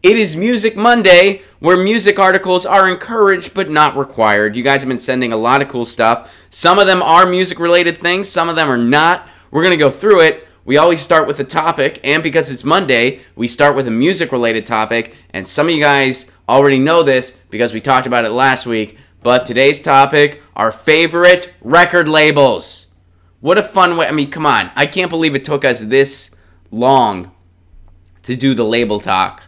It is Music Monday, where music articles are encouraged but not required. You guys have been sending a lot of cool stuff. Some of them are music-related things. Some of them are not. We're going to go through it. We always start with a topic, and because it's Monday, we start with a music-related topic. And some of you guys already know this because we talked about it last week. But today's topic, our favorite record labels. What a fun way. I mean, come on. I can't believe it took us this long to do the label talk.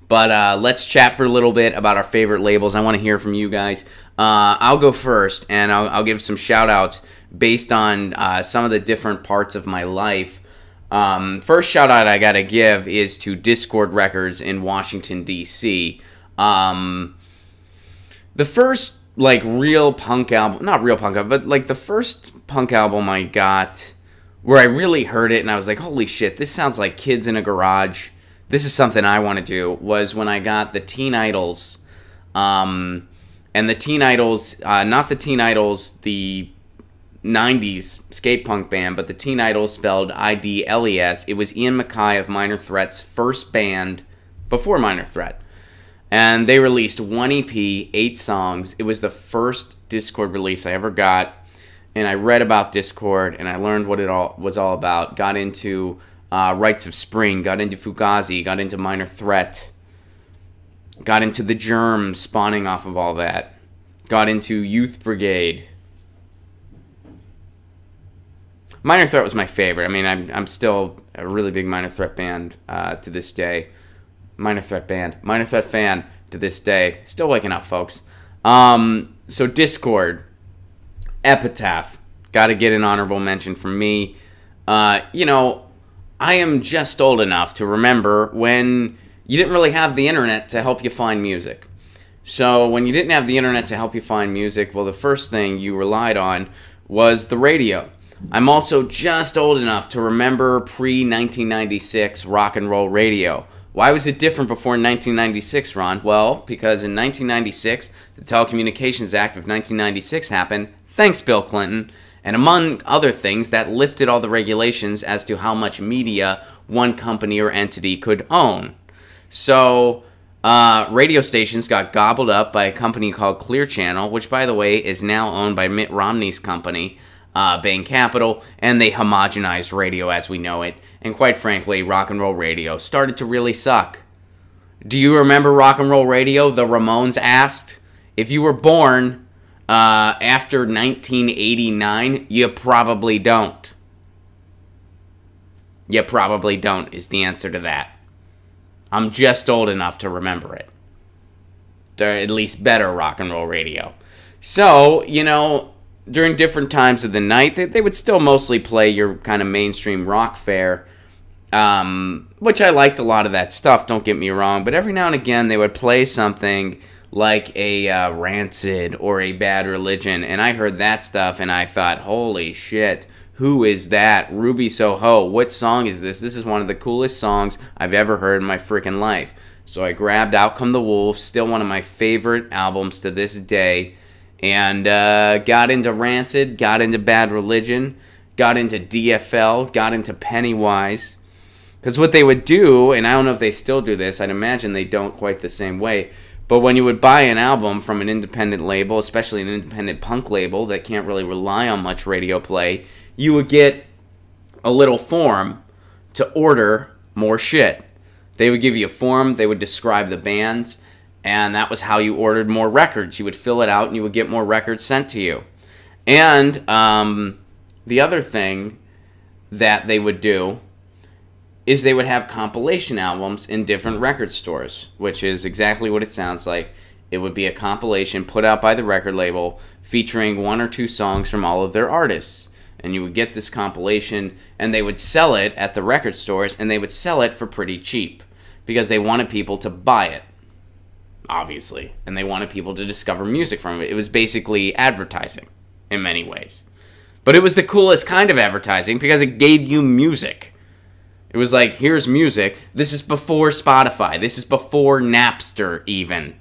But let's chat for a little bit about our favorite labels. I want to hear from you guys. I'll go first, and I'll give some shout-outs based on some of the different parts of my life. First shout-out I got to give is to Dischord Records in Washington, D.C. The first, real punk album, not real punk album, but, the first punk album I got where I really heard it, and I was like, holy shit, this sounds like Kids in a Garage. This is something I want to do, was when I got the Teen Idols, and the Teen Idols, not the Teen Idols, the 90s skate punk band, but the Teen Idols spelled I-D-L-E-S. It was Ian MacKaye of Minor Threat's first band before Minor Threat, and they released one EP, 8 songs. It was the first Dischord release I ever got, and I read about Dischord, and I learned what it all was all about, got into Rites of Spring, got into Fugazi, got into Minor Threat, got into The Germs spawning off of all that, got into Youth Brigade. Minor Threat was my favorite. I mean, I'm still a really big Minor Threat band to this day. Minor Threat fan to this day. Still waking up, folks. So Dischord, Epitaph, got to get an honorable mention from me. I am just old enough to remember when you didn't really have the internet to help you find music. So when you didn't have the internet to help you find music, well, the first thing you relied on was the radio. I'm also just old enough to remember pre-1996 rock and roll radio. Why was it different before 1996, Ron? Well, because in 1996, the Telecommunications Act of 1996 happened. Thanks, Bill Clinton. And among other things, that lifted all the regulations as to how much media one company or entity could own. So, radio stations got gobbled up by a company called Clear Channel, which, by the way, is now owned by Mitt Romney's company, Bain Capital, and they homogenized radio as we know it. And quite frankly, rock and roll radio started to really suck. Do you remember rock and roll radio? The Ramones asked. If you were born after 1989, you probably don't. You probably don't is the answer to that. I'm just old enough to remember it. They're at least better rock and roll radio. So, during different times of the night, they would still mostly play your kind of mainstream rock fare, which I liked a lot of that stuff, don't get me wrong, but every now and again they would play something like a Rancid or a Bad Religion, and I heard that stuff and I thought, holy shit, who is that? Ruby Soho, what song is this? This is one of the coolest songs I've ever heard in my freaking life. So I grabbed Out Come the Wolves, still one of my favorite albums to this day, and got into Rancid, got into Bad Religion, got into DFL, got into Pennywise. Because what they would do, and I don't know if they still do this, I'd imagine they don't quite the same way, but when you would buy an album from an independent label, especially an independent punk label that can't really rely on much radio play, you would get a little form to order more shit. They would give you a form, they would describe the bands, and that was how you ordered more records. You would fill it out and you would get more records sent to you. And the other thing that they would do is they would have compilation albums in different record stores, which is exactly what it sounds like. It would be a compilation put out by the record label featuring 1 or 2 songs from all of their artists. And you would get this compilation, and they would sell it at the record stores, and they would sell it for pretty cheap because they wanted people to buy it, obviously, and they wanted people to discover music from it. It was basically advertising in many ways. But it was the coolest kind of advertising because it gave you music. It was like, here's music. This is before Spotify. This is before Napster, even.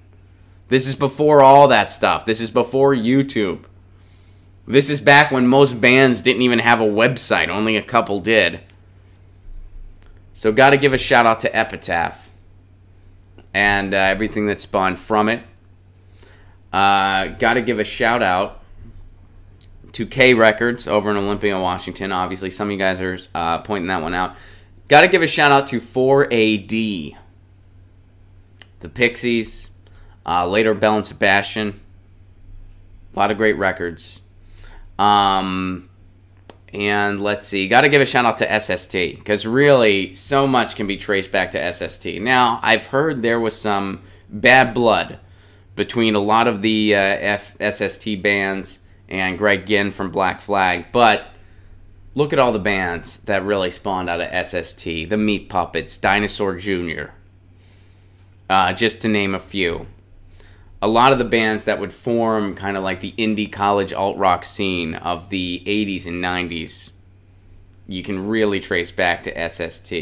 This is before all that stuff. This is before YouTube. This is back when most bands didn't even have a website. Only a couple did. So got to give a shout out to Epitaph. and everything that spawned from it. Got to give a shout out to K Records over in Olympia, Washington. Obviously, some of you guys are pointing that one out. Got to give a shout out to 4AD, the Pixies, later Bell and Sebastian. A lot of great records. And let's see, got to give a shout out to SST, because really so much can be traced back to SST. Now, I've heard there was some bad blood between a lot of the SST bands and Greg Ginn from Black Flag, but look at all the bands that really spawned out of SST. The Meat Puppets, Dinosaur Jr., just to name a few. A lot of the bands that would form kind of like the indie college alt-rock scene of the 80s and 90s, you can really trace back to SST.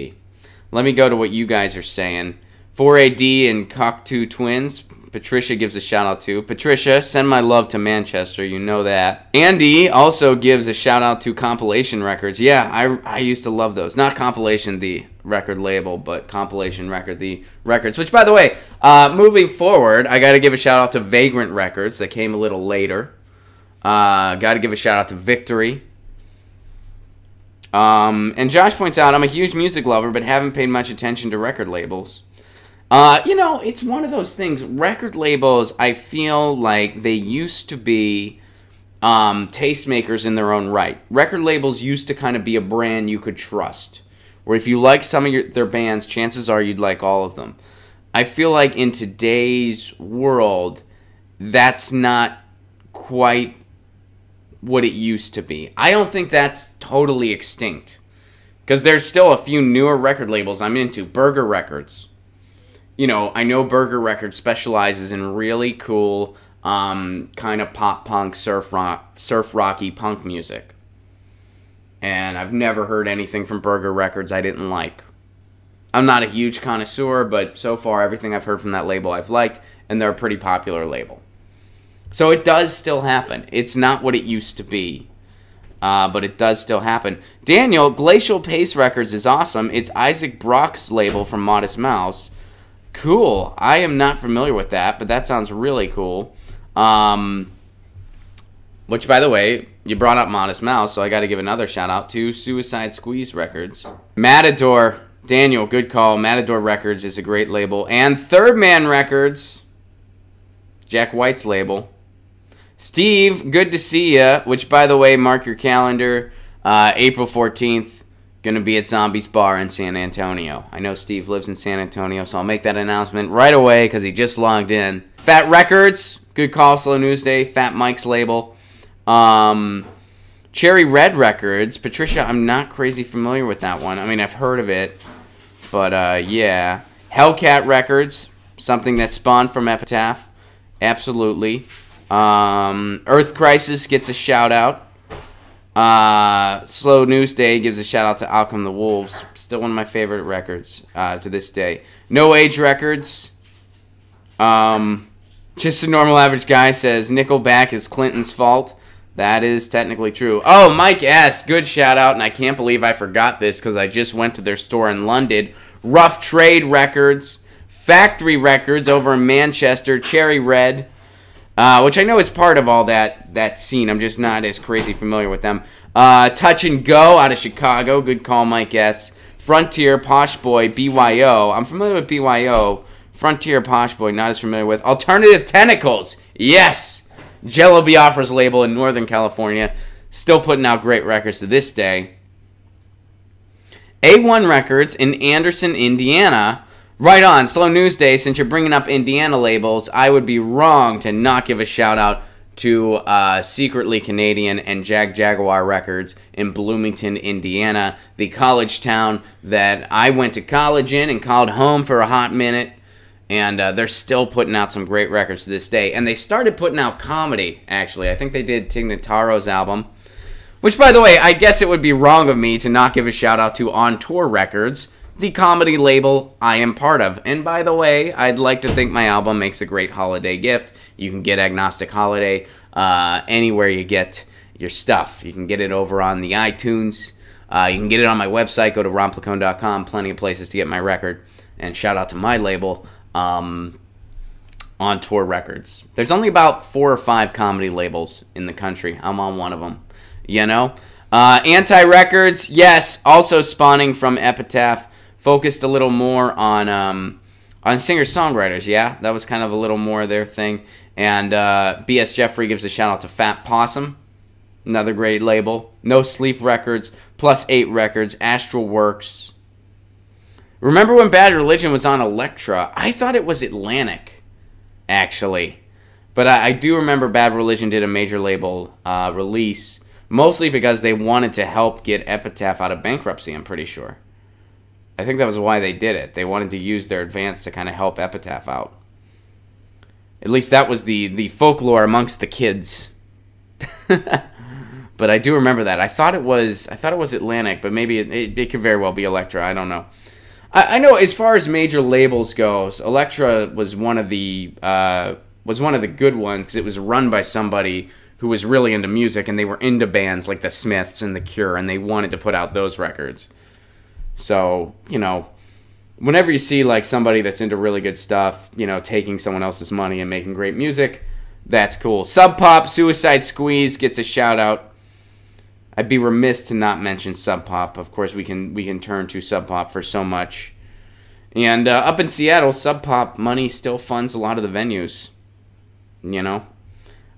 Let me go to what you guys are saying. 4AD and Cocteau Twins, Patricia gives a shout out to. Patricia, send my love to Manchester, you know that. Andy also gives a shout out to Compilation Records. Yeah, I used to love those. Not Compilation, the record label, but Compilation Record, the records. Which, by the way, moving forward, I got to give a shout out to Vagrant Records that came a little later. Got to give a shout out to Victory. And Josh points out, I'm a huge music lover, but haven't paid much attention to record labels. You know, it's one of those things. Record labels, I feel like they used to be tastemakers in their own right. Record labels used to kind of be a brand you could trust, where if you like some of their bands, chances are you'd like all of them. I feel like in today's world, that's not quite what it used to be. I don't think that's totally extinct, because there's still a few newer record labels I'm into. Burger Records. You know, I know Burger Records specializes in really cool kind of pop-punk, surf rocky punk music. And I've never heard anything from Burger Records I didn't like. I'm not a huge connoisseur, but so far everything I've heard from that label I've liked, and they're a pretty popular label. So it does still happen. It's not what it used to be, but it does still happen. Daniel, Glacial Pace Records is awesome. It's Isaac Brock's label from Modest Mouse. Cool. I am not familiar with that, but that sounds really cool. Which, by the way, you brought up Modest Mouse, so I got to give another shout out to Suicide Squeeze Records. Matador, Daniel, good call. Matador Records is a great label. And Third Man Records, Jack White's label. Steve, good to see ya. Which, by the way, mark your calendar. April 14th. Going to be at Zombies Bar in San Antonio. I know Steve lives in San Antonio, so I'll make that announcement right away because he just logged in. Fat Records, good call, Slow News Day. Fat Mike's label. Cherry Red Records. Patricia, I'm not crazy familiar with that one. I mean, I've heard of it, but yeah. Hellcat Records, something that spawned from Epitaph. Absolutely. Earth Crisis gets a shout out. Slow News Day gives a shout out to Outcome the Wolves. Still one of my favorite records to this day. No Age Records. Just a Normal Average Guy says Nickelback is Clinton's fault. That is technically true. Oh, Mike S. Good shout out, and I can't believe I forgot this because I just went to their store in London. Rough Trade Records. Factory Records over in Manchester. Cherry Red. Which I know is part of all that scene. I'm just not as crazy familiar with them. Touch and Go out of Chicago. Good call, Mike S. Frontier, Posh Boy, BYO. I'm familiar with BYO. Frontier, Posh Boy, not as familiar with. Alternative Tentacles. Yes! Jello Biafra's label in Northern California. Still putting out great records to this day. A1 Records in Anderson, Indiana. Right on, Slow News Day. Since you're bringing up Indiana labels, I would be wrong to not give a shout out to Secretly Canadian and Jaguar Records in Bloomington, Indiana, the college town that I went to college in and called home for a hot minute. And they're still putting out some great records to this day. And they started putting out comedy, actually. I think they did Tig Notaro's album. Which, by the way, I guess it would be wrong of me to not give a shout out to On Tour Records, the comedy label I am part of. And by the way, I'd like to think my album makes a great holiday gift. You can get Agnostic Holiday anywhere you get your stuff. You can get it over on the iTunes. You can get it on my website. Go to ronplacone.com. Plenty of places to get my record. And shout out to my label. on tour records. There's only about 4 or 5 comedy labels in the country. I'm on one of them, you know? Anti Records, yes, also spawning from Epitaph, focused a little more on singer-songwriters, yeah? That was kind of a little more their thing. And B.S. Jeffrey gives a shout-out to Fat Possum, another great label. No Sleep Records, Plus 8 Records, Astral Works. Remember when Bad Religion was on Elektra? I thought it was Atlantic, actually. But I do remember Bad Religion did a major label release, mostly because they wanted to help get Epitaph out of bankruptcy, I'm pretty sure. I think that was why they did it. They wanted to use their advance to kind of help Epitaph out. At least that was the folklore amongst the kids. But I do remember that. I thought it was Atlantic, but maybe it could very well be Elektra. I don't know. I know as far as major labels goes, Elektra was one of the good ones because it was run by somebody who was really into music, and they were into bands like the Smiths and the Cure, and they wanted to put out those records. So, you know, whenever you see like somebody that's into really good stuff, you know, taking someone else's money and making great music, that's cool. Sub Pop, Suicide Squeeze gets a shout out. I'd be remiss to not mention Sub Pop. Of course, we can turn to Sub Pop for so much. And up in Seattle, Sub Pop money still funds a lot of the venues. You know,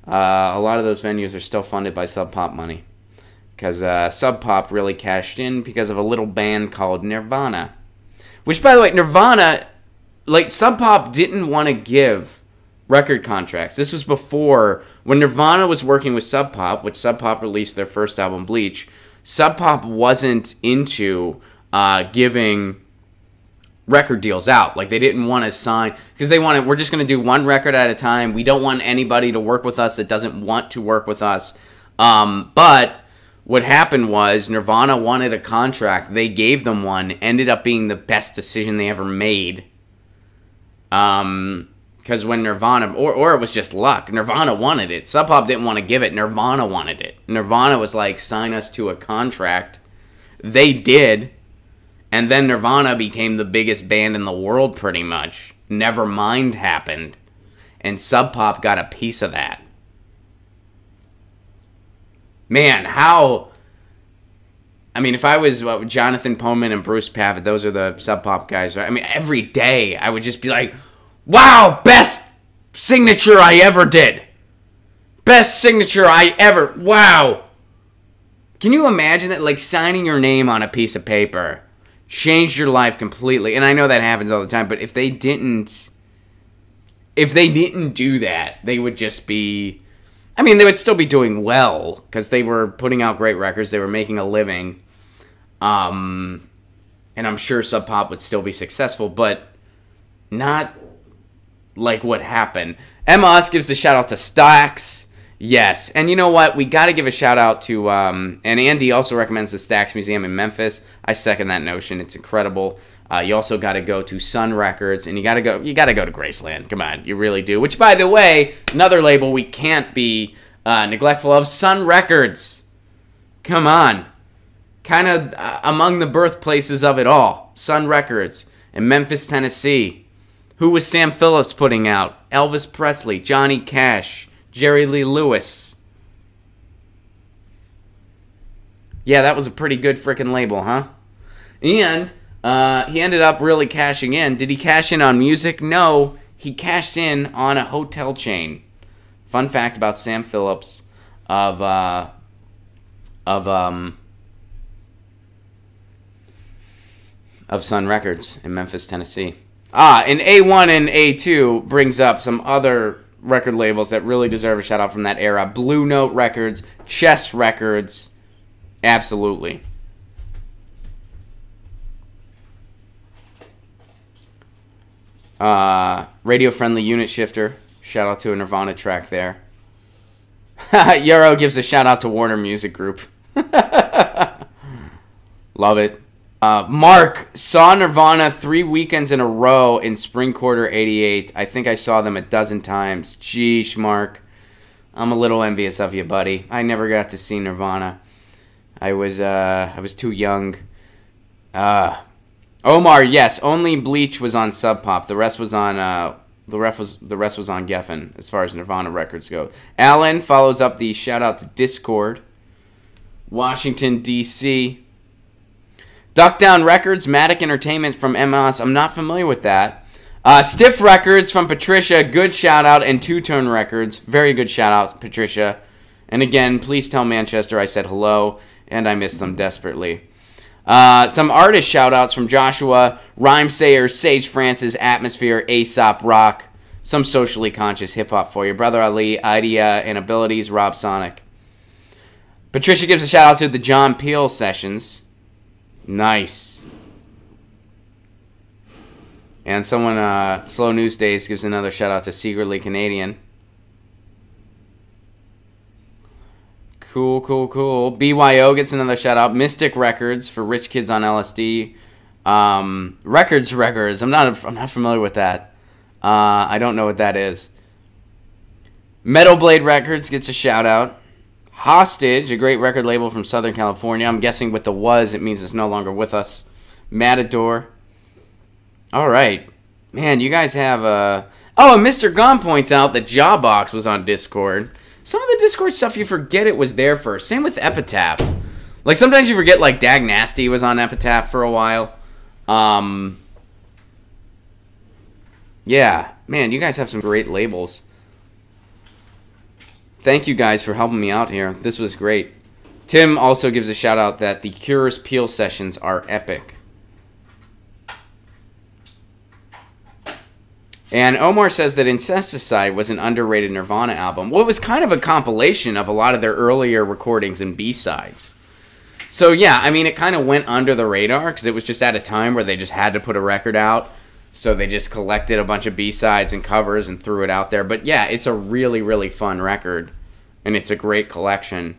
a lot of those venues are still funded by Sub Pop money. Because Sub Pop really cashed in because of a little band called Nirvana. Which, by the way, Nirvana, like, Sub Pop didn't want to give record contracts. This was before, when Nirvana was working with Sub Pop, which Sub Pop released their first album, Bleach, Sub Pop wasn't into giving record deals out. Like, they didn't want to sign, because we're just going to do one record at a time. We don't want anybody to work with us that doesn't want to work with us. But what happened was Nirvana wanted a contract. They gave them one. Ended up being the best decision they ever made. Because when Nirvana, or it was just luck, Nirvana wanted it. Sub Pop didn't want to give it. Nirvana wanted it. Nirvana was like, sign us to a contract. They did. And then Nirvana became the biggest band in the world pretty much. Nevermind happened. And Sub Pop got a piece of that. Man, how... I mean, if I was Jonathan Poman and Bruce Pavitt, those are the Sub Pop guys, right? I mean, every day I would just be like, wow, best signature I ever did. Best signature I ever... Wow. Can you imagine that, like, signing your name on a piece of paper changed your life completely? And I know that happens all the time, but if they didn't do that, they would just be... I mean, they would still be doing well because they were putting out great records. They were making a living. And I'm sure Sub Pop would still be successful, but not like what happened. Emma gives a shout out to Stax. Yes. And you know what? We got to give a shout out to, and Andy also recommends the Stax Museum in Memphis. I second that notion. It's incredible. You also got to go to Sun Records, and you got to go to Graceland. Come on, you really do. Which, by the way, another label we can't be neglectful of, Sun Records. Come on. Kind of among the birthplaces of it all. Sun Records in Memphis, Tennessee. Who was Sam Phillips putting out? Elvis Presley, Johnny Cash, Jerry Lee Lewis. Yeah, that was a pretty good freaking label, huh? And... he ended up really cashing in. Did he cash in on music? No, he cashed in on a hotel chain. Fun fact about Sam Phillips of Sun Records in Memphis, Tennessee. And A1 and A2 brings up some other record labels that really deserve a shout out from that era. Blue Note Records, Chess Records, absolutely. Radio-friendly unit shifter. Shout out to a Nirvana track there. Euro gives a shout out to Warner Music Group. Love it. Mark saw Nirvana 3 weekends in a row in spring quarter '88. I think I saw them a dozen times. Jeesh, Mark. I'm a little envious of you, buddy. I never got to see Nirvana. I was too young. Omar, yes, only Bleach was on Sub Pop. The rest was on the rest was on Geffen as far as Nirvana records go. Alan follows up the shout out to Discord. Washington D.C. Duck Down Records, Matic Entertainment from MS. I'm not familiar with that. Stiff Records from Patricia, good shout out, and Two Tone Records, very good shout out, Patricia. And again, please tell Manchester I said hello, and I miss them desperately. Some artist shout-outs from Joshua, Rhymesayer, Sage Francis, Atmosphere, Aesop Rock, some socially conscious hip-hop for you. Brother Ali, Idea, and Abilities, Rob Sonic. Patricia gives a shout-out to the John Peel Sessions. Nice. And someone, Slow News Days, gives another shout-out to Secretly Canadian. Cool, cool, cool. BYO gets another shout out. Mystic Records for Rich Kids on LSD. Records. I'm not familiar with that. I don't know what that is. Metal Blade Records gets a shout out. Hostage, a great record label from Southern California. I'm guessing with the was, it means it's no longer with us. Matador. All right. Man, you guys have Oh, and Mr. Gone points out that Jawbox was on Discord. Some of the Discord stuff you forget it was there first. Same with Epitaph. Like, sometimes you forget, like, Dag Nasty was on Epitaph for a while. Yeah. Man, you guys have some great labels. Thank you guys for helping me out here. This was great. Tim also gives a shout out that the Cure's Peel sessions are epic. And Omar says that Incesticide was an underrated Nirvana album. Well, it was kind of a compilation of a lot of their earlier recordings and B-sides. So, yeah, I mean, it kind of went under the radar because it was just at a time where they just had to put a record out. So they just collected a bunch of B-sides and covers and threw it out there. But, yeah, it's a really, really fun record. And it's a great collection.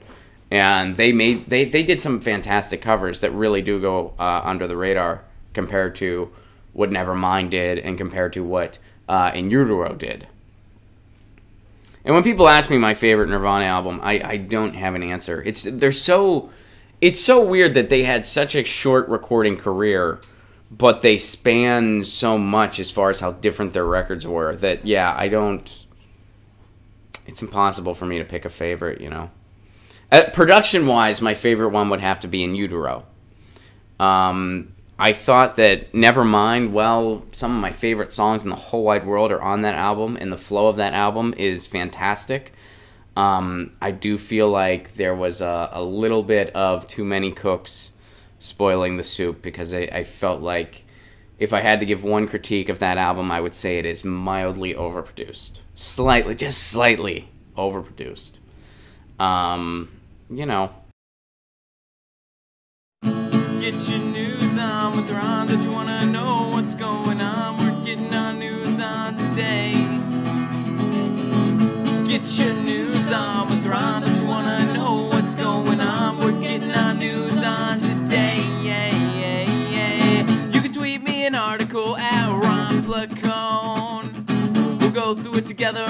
And they did some fantastic covers that really do go under the radar compared to what Nevermind did and compared to what In Utero did. And when people ask me my favorite Nirvana album, I don't have an answer. It's so weird that they had such a short recording career, but they span so much as far as how different their records were that, yeah, it's impossible for me to pick a favorite, you know. Production-wise, my favorite one would have to be In Utero. I thought that Nevermind, well, some of my favorite songs in the whole wide world are on that album, and the flow of that album is fantastic. I do feel like there was a little bit of too many cooks spoiling the soup, because I felt like if I had to give one critique of that album, I would say it is mildly overproduced. Just slightly overproduced. You know. Get your news on with Ron. Don't you wanna know what's going on? We're getting our news on today. Get your news on with Ron. Don't you wanna know what's going on? We're getting our news on today. You can tweet me an article at Ron Placone. We'll go through it together